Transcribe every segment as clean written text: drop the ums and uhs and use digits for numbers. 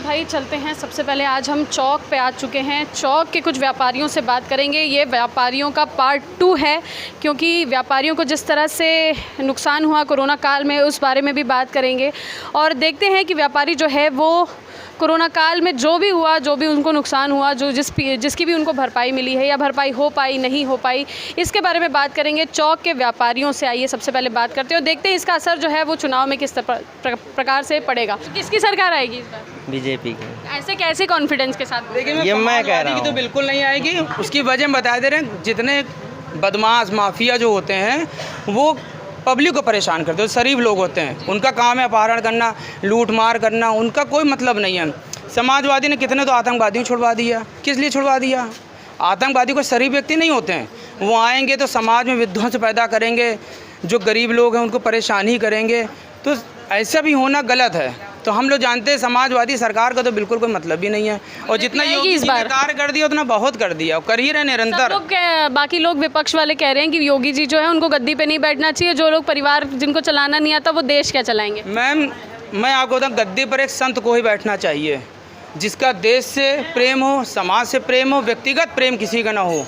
भाई चलते हैं। सबसे पहले आज हम चौक पे आ चुके हैं। चौक के कुछ व्यापारियों से बात करेंगे। ये व्यापारियों का पार्ट 2 है, क्योंकि व्यापारियों को जिस तरह से नुकसान हुआ कोरोना काल में उस बारे में भी बात करेंगे और देखते हैं कि व्यापारी जो है वो कोरोना काल में जो भी हुआ, जो भी उनको नुकसान हुआ, जो जिसकी भी उनको भरपाई मिली है या भरपाई हो पाई नहीं हो पाई, इसके बारे में बात करेंगे चौक के व्यापारियों से। आइए सबसे पहले बात करते हैं और देखते हैं इसका असर जो है वो चुनाव में किस प्रकार से पड़ेगा। किसकी सरकार आएगी इस बार? बीजेपी की। ऐसे कैसे कॉन्फिडेंस के साथ? देखिए ये मैं कह रहा हूँ तो बिल्कुल नहीं आएगी। उसकी वजह हम बता दे रहे हैं, जितने बदमाश माफिया जो होते हैं वो पब्लिक को परेशान करते हैं। शरीफ लोग होते हैं, उनका काम है अपहरण करना, लूट मार करना, उनका कोई मतलब नहीं है। समाजवादी ने कितने तो आतंकवादियों छुड़वा दिया। किस लिए छुड़वा दिया? आतंकवादी कोई शरीफ व्यक्ति नहीं होते हैं। वो आएंगे तो समाज में विध्वंस पैदा करेंगे, जो गरीब लोग हैं उनको परेशान ही करेंगे। तो ऐसा भी होना गलत है। तो हम लोग जानते हैं समाजवादी सरकार का तो बिल्कुल कोई मतलब ही नहीं है। और जितना योगी जी ने कार्य कर दिया उतना बहुत कर दिया और कर ही रहे निरंतर। बाकी लोग विपक्ष वाले कह रहे हैं कि योगी जी जो है उनको गद्दी पे नहीं बैठना चाहिए। जो लोग परिवार जिनको चलाना नहीं आता वो देश क्या चलाएंगे? मैम, मैं आपको बताऊँ, गद्दी पर एक संत को ही बैठना चाहिए जिसका देश से प्रेम हो, समाज से प्रेम हो, व्यक्तिगत प्रेम किसी का ना हो।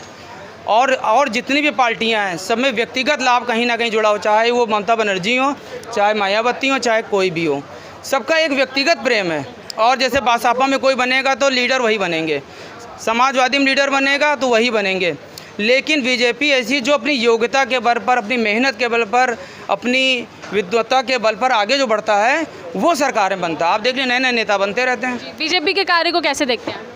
और जितनी भी पार्टियां हैं सब में व्यक्तिगत लाभ कहीं ना कहीं जुड़ा हो, चाहे वो ममता बनर्जी हो, चाहे मायावती हो, चाहे कोई भी हो। सबका एक व्यक्तिगत प्रेम है। और जैसे बासापा में कोई बनेगा तो लीडर वही बनेंगे, समाजवादी में लीडर बनेगा तो वही बनेंगे। लेकिन बीजेपी ऐसी जो अपनी योग्यता के बल पर, अपनी मेहनत के बल पर, अपनी विद्वता के बल पर आगे जो बढ़ता है वो सरकारें बनता है। आप देख लीजिए, नए नए नेता बनते रहते हैं। बीजेपी के कार्य को कैसे देखते हैं?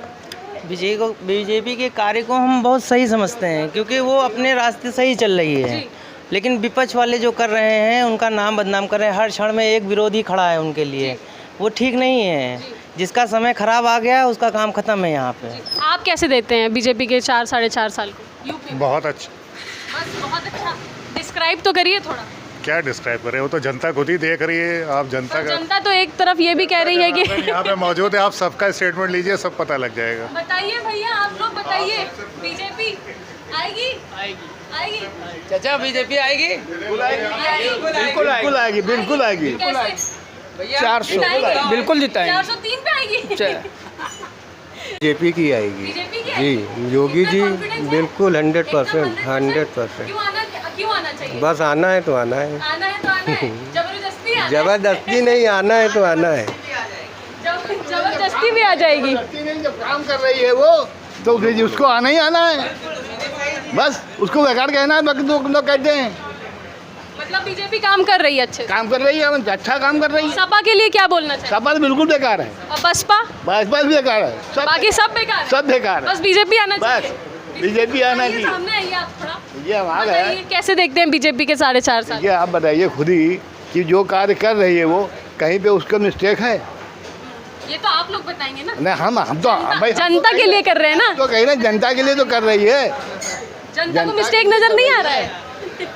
बीजेपी के कार्य को हम बहुत सही समझते हैं, क्योंकि वो अपने रास्ते सही चल रही है। लेकिन विपक्ष वाले जो कर रहे हैं उनका नाम बदनाम कर रहे हैं। हर क्षण में एक विरोधी खड़ा है उनके लिए, वो ठीक नहीं है। जिसका समय खराब आ गया उसका काम खत्म है यहाँ पे। आप कैसे देते हैं बीजेपी के 4-4.5 साल को? बहुत अच्छा। बस बहुत अच्छा। डिस्क्राइब तो करिए थोड़ा। क्या डिस्क्राइब करें, वो तो जनता खुद ही देख रही है। आप जनता तो एक तरफ ये भी कह रही है कि यहाँ पे मौजूद है, आप सबका स्टेटमेंट लीजिए, सब पता लग जाएगा। बताइए भैया, आप लोग बताइए, बीजेपी आएगी? आएगी चाचा, बीजेपी आएगी? बिल्कुल आएगी, बिल्कुल आएगी। 400 बिल्कुल जिताएंगे। 403 पे आएगी। बीजेपी की आएगी जी, योगी जी बिल्कुल 100%। क्यों आना चाहिए? बस आना है तो आना है। आना है तो आना है। जबरदस्ती नहीं, आना है तो आना है। जबरदस्ती भी आ जाएगी। जब काम कर रही है वो तो उसको आना ही आना है। बस उसको बेकार कहना है, बाकी तो लोग कहते हैं। मतलब बीजेपी काम कर रही है, अच्छे काम कर रही है, अच्छा काम कर रही है। सपा के लिए क्या बोलना चाहिए? सपा तो बिल्कुल बेकार है। और बसपा? बसपा भी बेकार है। बाकी सब बेकार है? सब बेकार है। बस बीजेपी आना चाहिए। बीजेपी आना चाहिए। सामने आइए आप थोड़ा। ये हमारा है। कैसे देखते हैं बीजेपी के 4.5 साल? ये आप बताइए खुद ही कि जो कार्य कर रही है वो कहीं पे उसका मिस्टेक है? ये तो आप लोग बताएंगे ना। नहीं, हम तो भाई जनता के लिए कर रहे हैं ना। तो कहीं ना जनता के लिए तो कर रही है। जनता को मिस्टेक नजर नहीं आ रहा है।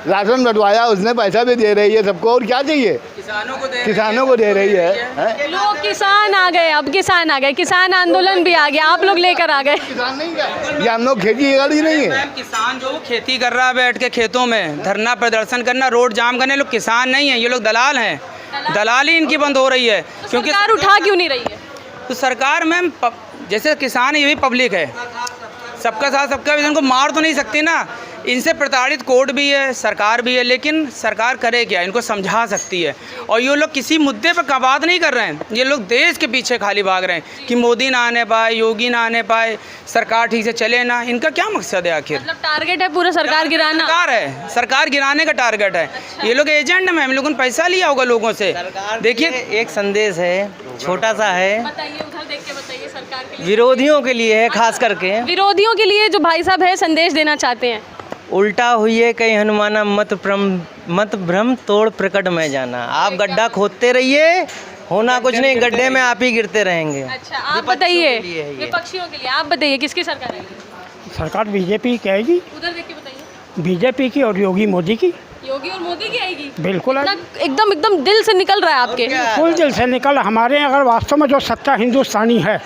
राशन बंटवाया उसने, पैसा भी दे रही है सबको, और क्या चाहिए? किसानों को दे रही है। लोग किसान आ गए, अब किसान आ गए, किसान आंदोलन भी आ गया, आप लोग लेकर आ गए। किसान नहीं क्या? ये हम लोग खेती गाड़ी नहीं है। किसान जो खेती कर रहा है बैठ के खेतों में धरना प्रदर्शन करना, रोड जाम करने, लोग किसान नहीं है, ये लोग दलाल हैं। दलाली इनकी बंद हो रही है। क्योंकि सरकार उठा क्यों नहीं रही है? तो सरकार मैम, जैसे किसान ये भी पब्लिक है, सबका साथ सबका विजन को मार तो नहीं सकती ना। इनसे प्रताड़ित कोर्ट भी है, सरकार भी है, लेकिन सरकार करे क्या? इनको समझा सकती है। और ये लोग किसी मुद्दे पर बात नहीं कर रहे हैं। ये लोग देश के पीछे खाली भाग रहे हैं कि मोदी ना आने पाए, योगी ना आने पाए, सरकार ठीक से चले ना। इनका क्या मकसद है आखिर? मतलब टारगेट है पूरा सरकार गिराना? सरकार गिराने का टारगेट है। ये लोग एजेंट है मैम, लोगों ने पैसा लिया होगा लोगों से। देखिए, एक संदेश है, छोटा सा है, बताइए, उधर देख के बताइए। सरकार के लिए, विरोधियों के लिए है, खास करके विरोधियों के लिए जो भाई साहब है संदेश देना चाहते हैं। उल्टा हुई है कहीं हनुमाना, मत भ्रम तोड़ प्रकट में जाना। आप गड्ढा खोदते रहिए, होना कुछ नहीं, गड्ढे में आप ही गिरते रहेंगे। अच्छा, आप बताइए, विपक्षियों के लिए आप बताइए, किसकी सरकार है? सरकार बीजेपी की आएगी। उधर देख के बताइए। बीजेपी की और योगी मोदी की। योगी और मोदी की आएगी? बिल्कुल एकदम दिल से निकल रहा है आपके? फुल दिल से निकल। हमारे अगर वास्तव में जो सच्चा हिंदुस्तानी है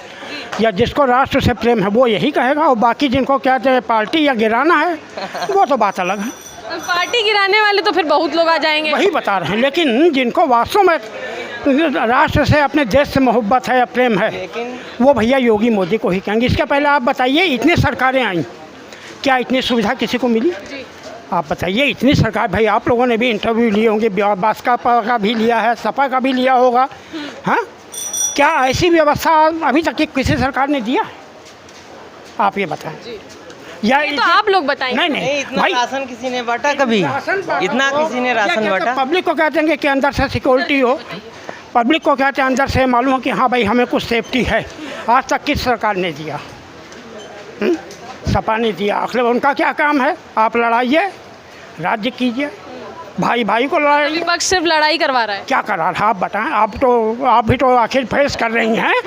या जिसको राष्ट्र से प्रेम है वो यही कहेगा। और बाकी जिनको कहते हैं पार्टी या गिराना है वो तो बात अलग है। पार्टी गिराने वाले तो फिर बहुत लोग आ जाएंगे। वही बता रहे हैं, लेकिन जिनको वास्तव में राष्ट्र से अपने देश से मोहब्बत है या प्रेम है, लेकिन वो भैया योगी मोदी को ही कहेंगे। इसके पहले आप बताइए, इतनी सरकारें आई, क्या इतनी सुविधा किसी को मिली? आप बताइए, इतनी सरकार, भाई आप लोगों ने भी इंटरव्यू लिए होंगे, भाजपा का भी लिया है, सपा का भी लिया होगा, हाँ? क्या ऐसी व्यवस्था अभी तक किसी सरकार ने दिया? आप ये बताएं। या ये तो आप लोग बताएंगे। नहीं नहीं, नहीं इतना भाई, राशन किसी ने बांटा कभी? इतना किसी ने राशन बांटा? पब्लिक को कहते हैं कि अंदर से सिक्योरिटी हो, पब्लिक को कहते हैं अंदर से मालूम हो कि हाँ भाई हमें कुछ सेफ्टी है। आज तक किस सरकार ने दिया? सपा ने दिया। आखिर उनका क्या काम है? आप लड़ाइए, राज्य कीजिए, भाई भाई को लड़ाइए। विपक्ष सिर्फ लड़ाई करवा रहा है। क्या करा रहा, आप बताएं। आप भी तो आखिर फेस कर रही हैं,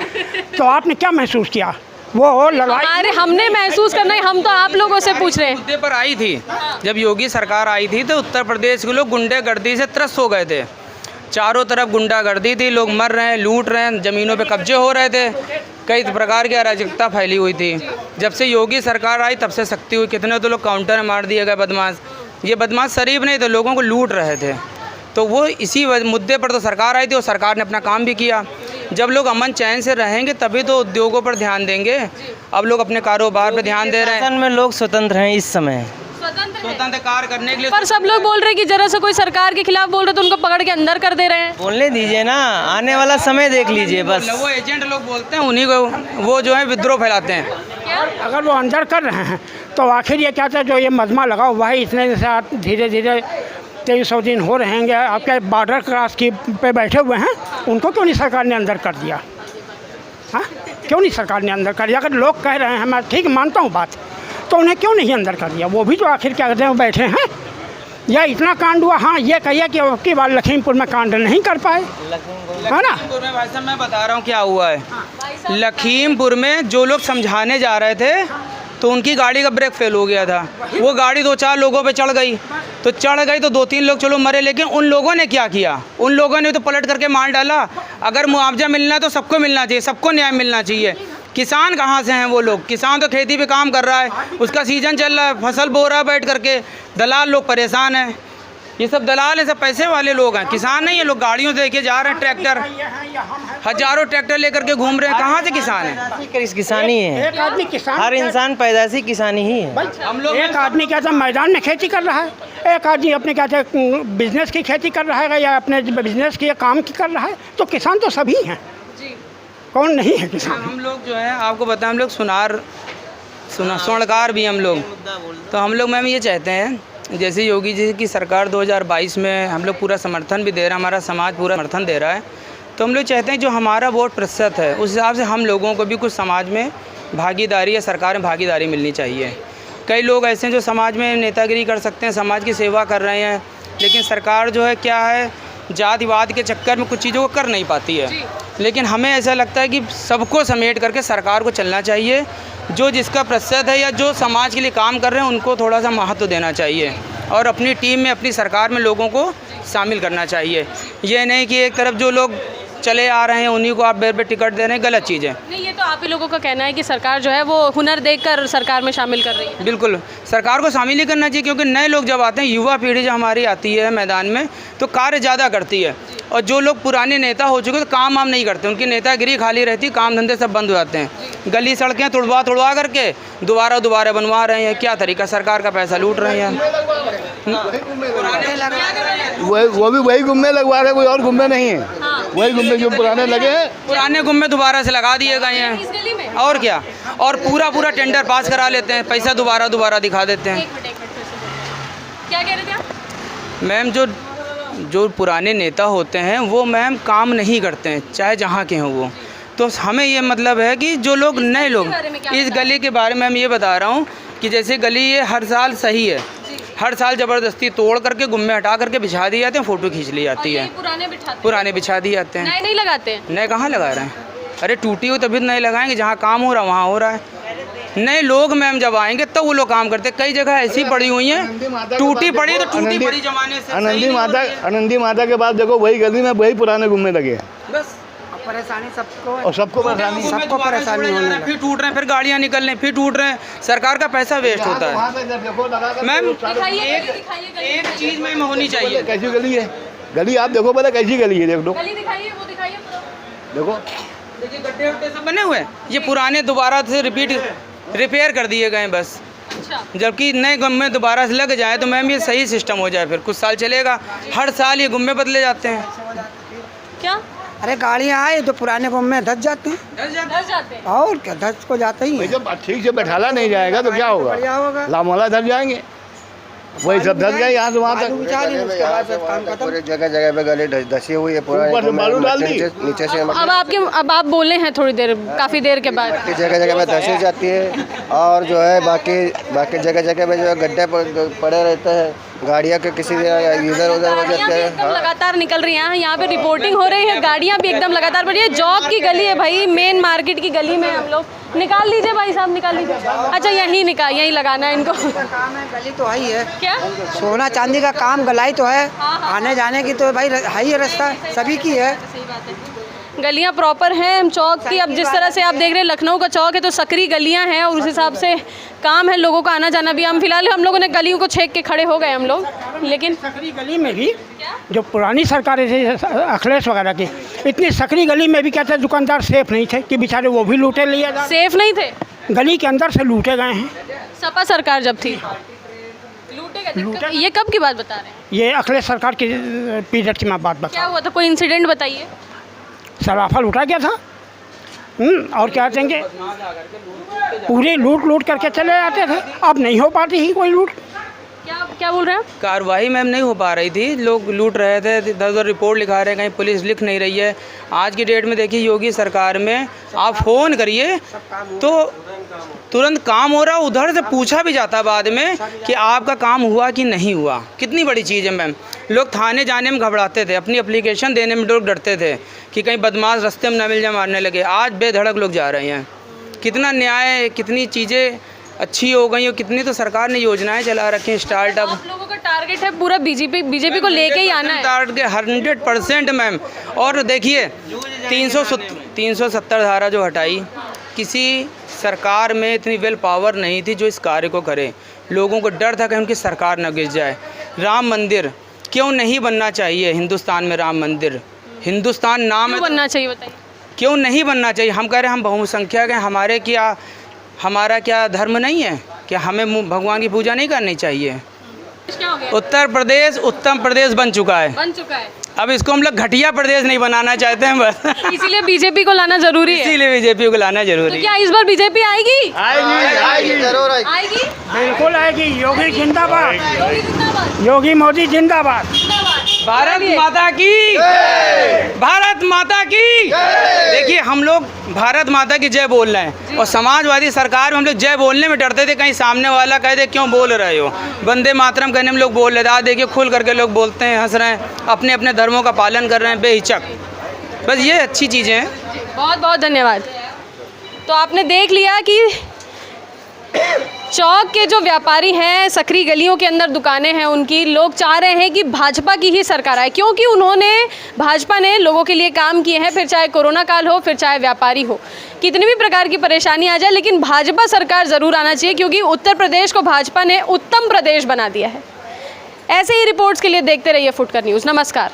तो आपने क्या महसूस किया? वो लड़ाई हमने महसूस करना है, हम तो आप लोगों से पूछ रहे हैं। मुद्दे पर आई थी, जब योगी सरकार आई थी तो उत्तर प्रदेश के लोग गुंडागर्दी से त्रस्त हो गए थे। चारों तरफ गुंडागर्दी थी, लोग मर रहे हैं, लूट रहे हैं, ज़मीनों पे कब्जे हो रहे थे, कई प्रकार की अराजकता फैली हुई थी। जब से योगी सरकार आई तब से सख्ती हुई। कितने तो लोग काउंटर में मार दिए गए बदमाश। ये बदमाश शरीफ नहीं थे, लोगों को लूट रहे थे। तो वो इसी मुद्दे पर तो सरकार आई थी और सरकार ने अपना काम भी किया। जब लोग अमन चैन से रहेंगे तभी तो उद्योगों पर ध्यान देंगे। अब लोग अपने कारोबार पर ध्यान दे रहे हैं। शासन में लोग स्वतंत्र हैं इस समय, स्वतंत्र कार्य करने के लिए। पर सब लोग बोल रहे हैं कि जरा सा कोई सरकार के खिलाफ बोल रहे तो उनको पकड़ के अंदर कर दे रहे हैं। बोलने दीजिए ना, आने वाला समय देख लीजिए बस। वो एजेंट लोग बोलते हैं, उन्हीं को वो जो है विद्रोह फैलाते हैं। अगर वो अंदर कर रहे हैं तो आखिर ये क्या था, जो ये मजमा लगा हुआ है इतने दिन से, आप धीरे धीरे 2300 दिन हो रहे हैं, आपके बॉर्डर क्रॉस की पे बैठे हुए हैं, उनको क्यों नहीं सरकार ने अंदर कर दिया? हाँ, क्यों नहीं सरकार ने अंदर कर दिया? अगर लोग कह रहे हैं, मैं ठीक मानता हूँ बात, तो उन्हें क्यों नहीं अंदर कर दिया? वो भी तो आखिर क्या कहते हैं, बैठे हैं। या इतना कांड हुआ, हाँ ये कहिए कि अब बार लखीमपुर में कांड नहीं कर पाए, है ना? लखीमपुर में भाई साहब मैं बता रहा हूँ क्या हुआ है। लखीमपुर में जो लोग समझाने जा रहे थे तो उनकी गाड़ी का ब्रेक फेल हो गया था। वो गाड़ी 2-4 लोगों पे चढ़ गई, तो 2-3 लोग चलो मरे, लेकिन उन लोगों ने क्या किया? उन लोगों ने तो पलट करके मार डाला। अगर मुआवजा मिलना है तो सबको मिलना चाहिए, सबको न्याय मिलना चाहिए। किसान कहाँ से हैं वो लोग? किसान तो खेती पे काम कर रहा है, उसका सीजन चल रहा है, फसल बो रहा है बैठ करके। दलाल लोग परेशान हैं, ये सब दलाल हैं, सब पैसे वाले लोग हैं, किसान नहीं है। लोग गाड़ियों से लेके जा रहे हैं, ट्रैक्टर, हजारों ट्रैक्टर लेकर के घूम रहे हैं। कहाँ से किसान है? किसानी है, एक आदमी किसान, हर इंसान पैदाइशी किसानी ही है। हम लोग एक आदमी क्या था मैदान में खेती कर रहा है, एक आदमी अपने क्या था बिजनेस की खेती कर रहा है, या अपने बिजनेस की काम की कर रहा है। तो किसान तो सभी हैं, कौन नहीं है किसान? हम लोग जो है आपको बताएं, हम लोग सुनकार भी हम लोग। तो हम लोग मैम ये चाहते हैं, जैसे योगी जी की सरकार 2022 में हम लोग पूरा समर्थन भी दे रहा है, हमारा समाज पूरा समर्थन दे रहा है। तो हम लोग चाहते हैं जो हमारा वोट प्रतिशत है उस हिसाब से हम लोगों को भी कुछ समाज में भागीदारी या सरकार में भागीदारी मिलनी चाहिए। कई लोग ऐसे हैं जो समाज में नेतागिरी कर सकते हैं, समाज की सेवा कर रहे हैं, लेकिन सरकार जो है क्या है, जातिवाद के चक्कर में कुछ चीज़ों को कर नहीं पाती है। लेकिन हमें ऐसा लगता है कि सबको समेट करके सरकार को चलना चाहिए। जो जिसका प्रतिशत है या जो समाज के लिए काम कर रहे हैं उनको थोड़ा सा महत्व देना चाहिए और अपनी टीम में, अपनी सरकार में लोगों को शामिल करना चाहिए। ये नहीं कि एक तरफ जो लोग चले आ रहे हैं उन्हीं को आप बेर पे टिकट दे रहे हैं, गलत चीज़ है। नहीं, ये तो आप ही लोगों का कहना है कि सरकार जो है वो हुनर देखकर सरकार में शामिल कर रही है। बिल्कुल, सरकार को शामिल ही करना चाहिए, क्योंकि नए लोग जब आते हैं, युवा पीढ़ी जो हमारी आती है मैदान में, तो कार्य ज़्यादा करती है। और जो लोग पुराने नेता हो चुके तो काम वाम नहीं करते, उनकी नेतागिरी खाली रहती, काम धंधे सब बंद हो जाते हैं। गली सड़कें तुड़वा करके दोबारा बनवा रहे हैं। क्या तरीका, सरकार का पैसा लूट रहे हैं। वो भी वही गुम्मे लगवा रहे, कोई और गुम्मे नहीं है। वही गुम्मे जो पुराने लगे हैं, पुराने गुम्मे दोबारा से लगा दिए गए हैं। और क्या, और पूरा टेंडर पास करा लेते हैं, पैसा दोबारा दिखा देते हैं। क्या कह रहे थे आप? मैम जो पुराने नेता होते हैं वो मैम काम नहीं करते हैं, चाहे जहाँ के हों वो। तो हमें ये मतलब है कि जो लोग नए लोग, इस गली के बारे में मैं ये बता रहा हूँ कि जैसे गली ये हर साल सही है, हर साल ज़बरदस्ती तोड़ करके गुम्मे हटा करके बिछा दिए जाते हैं, फ़ोटो खींच ली जाती है, पुराने बिछा दिए जाते हैं। नए नहीं लगाते हैं। नए कहाँ लगा रहे हैं? अरे टूटी हुई तभी नए लगाएंगे, जहाँ काम हो रहा वहाँ हो रहा है। नए लोग मैम जब आएंगे तब वो लोग काम करते हैं। कई जगह ऐसी पड़ी हुई हैं, टूटी पड़ी तो टूटी पड़ी जमाने से। आनंदी माता के बाद देखो वही गली में वही पुराने गुम्मे लगे हैं। बस परेशानी सबको, और सबको परेशानी, सबको परेशानी हो रही है। फिर टूट रहे हैं, फिर गाड़ियाँ निकल रही हैं, फिर टूट रहे हैं, सरकार का पैसा वेस्ट होता है। मैम एक चीज़ मैम होनी चाहिए, कैसी गली है? गली आप देखो पहले कैसी गली है, देख लो, गली दिखाइए, वो दिखाइए देखो। देखिए गड्ढे वड्ढे सब बने हुए हैं, ये पुराने दोबारा से रिपेयर कर दिए गए बस। अच्छा, जबकि नए गुम्मे दोबारा से लग जाए तो मैम ये सही सिस्टम हो जाए, फिर कुछ साल चलेगा। हर साल ये गुम्मे बदले जाते हैं। क्या अरे गाड़ियाँ आए तो पुराने गुम्मे धस जाते हैं, धस जाते हैं? और क्या, धस को जाते ही भाई हैं। जब ठीक से बैठाला नहीं जाएगा तो क्या होगा, बढ़िया होगा, लामोला धस जाएंगे, वही सब धस गए यहाँ से वहाँ बालू तक। बिछा दी, उसके बाद सब काम खत्म। पूरे जगह जगह पे गली धसी हुई है, पूरा ऊपर से बालू डाल दी। नीचे से अब आप बोले हैं थोड़ी देर, काफ़ी देर के बाद। मट्टी जगह जगह पे धसी जाती है, और जो है बाकी जगह जगह पे जो है गड्ढे पड़े रहते हैं, गाड़ियाँ के किसी इधर उधर हो गाड़ियाँ जाते भी हैं। एकदम लगातार निकल रही हैं, यहाँ पे रिपोर्टिंग हो रही है, गाड़ियाँ भी एकदम लगातार बढ़ी है। जॉब की गली है भाई, मेन मार्केट की गली में हम लोग। निकाल लीजिए भाई साहब, निकाल लीजिए। अच्छा, यहीं लगाना है इनको। काम है, गली तो है ही है, क्या सोना चांदी का काम, गलाई तो है, आने जाने की तो भाई है ही है, रास्ता सभी की है। सही बात है, गलियाँ प्रॉपर हैं हम चौक की। अब जिस तरह से आप देख रहे हैं लखनऊ का चौक है तो सकरी गलियाँ हैं और उस हिसाब से काम है, लोगों का आना जाना भी। हम फिलहाल हम लोगों ने गलियों को छेक के खड़े हो गए हम लोग, लेकिन सकरी गली में भी जो पुरानी सरकारें थी अखिलेश वगैरह की, इतनी सकरी गली में भी क्या थे, दुकानदार सेफ नहीं थे कि बेचारे वो भी लूटे लिए जा, सेफ नहीं थे। गली के अंदर से लूटे गए हैं। सपा सरकार जब थी लूटे, ये कब की बात बता रहे हैं? ये अखिलेश सरकार की पीरियड की मैं बात बता, क्या हुआ था, कोई इंसिडेंट बताइए। सराफा लूटा गया था। और क्या कहेंगे, पूरे लूट करके चले जाते थे। अब नहीं हो पाती ही कोई लूट। क्या बोल रहे हैं? कार्रवाई मैम नहीं हो पा रही थी, लोग लूट रहे थे, इधर उधर रिपोर्ट लिखा रहे हैं, कहीं पुलिस लिख नहीं रही है। आज की डेट में देखिए योगी सरकार में आप फ़ोन करिए तो तुरंत काम हो रहा, उधर से पूछा भी जाता बाद में कि आपका काम हुआ कि नहीं हुआ। कितनी बड़ी चीज़ है मैम। लोग थाने जाने में घबराते थे, अपनी एप्लीकेशन देने में लोग डरते थे कि कहीं बदमाश रास्ते में न मिल जाए, मारने लगे। आज बेधड़क लोग जा रहे हैं। कितना न्याय, कितनी चीज़ें अच्छी हो गई और कितनी तो सरकार ने योजनाएं चला रखी हैं। स्टार्टअप, आप लोगों का टारगेट है पूरा बीजेपी को लेके ही आना है। Target 100% ma'am. और देखिए 370 धारा जो हटाई, किसी सरकार में इतनी वेल पावर नहीं थी जो इस कार्य को करे। लोगों को डर था कि उनकी सरकार न गिर जाए। राम मंदिर क्यों नहीं बनना चाहिए हिंदुस्तान में? राम मंदिर, हिंदुस्तान नाम क्यों बनना चाहिए बताइए? क्यों नहीं बनना चाहिए? हम कह रहे हैं हम बहुसंख्यक हैं, हमारा क्या धर्म नहीं है? क्या हमें भगवान की पूजा नहीं करनी चाहिए? क्या हो गया? उत्तर प्रदेश उत्तम प्रदेश बन चुका है। अब इसको हम लोग घटिया प्रदेश नहीं बनाना चाहते हैं बस। इसीलिए बीजेपी को लाना जरूरी है। इसीलिए बीजेपी को लाना जरूरी तो है। क्या इस बार बीजेपी आएगी? आएगी जरूर आएगी। आएगी? बिल्कुल आएगी। योगी जिंदाबाद, योगी जिंदाबाद, योगी मोदी जिंदाबाद। भारत माता की, भारत माता की। देखिए हम लोग भारत माता की जय बोल रहे हैं और समाजवादी सरकार में हम लोग जय बोलने में डरते थे, कहीं सामने वाला कह दे क्यों बोल रहे हो। वंदे मातरम कहने में लोग बोल रहे थे, आज देखिए खुल करके लोग बोलते हैं, हंस रहे हैं, अपने अपने धर्मों का पालन कर रहे हैं बेहिचक। बस ये अच्छी चीज़ें हैं। बहुत बहुत धन्यवाद। तो आपने देख लिया कि चौक के जो व्यापारी हैं, सकरी गलियों के अंदर दुकानें हैं, उनकी लोग चाह रहे हैं कि भाजपा की ही सरकार आए, क्योंकि भाजपा ने लोगों के लिए काम किए हैं। फिर चाहे कोरोना काल हो, फिर चाहे व्यापारी हो, कितनी भी प्रकार की परेशानी आ जाए, लेकिन भाजपा सरकार ज़रूर आना चाहिए, क्योंकि उत्तर प्रदेश को भाजपा ने उत्तम प्रदेश बना दिया है। ऐसे ही रिपोर्ट्स के लिए देखते रहिए फुटकर न्यूज़। नमस्कार।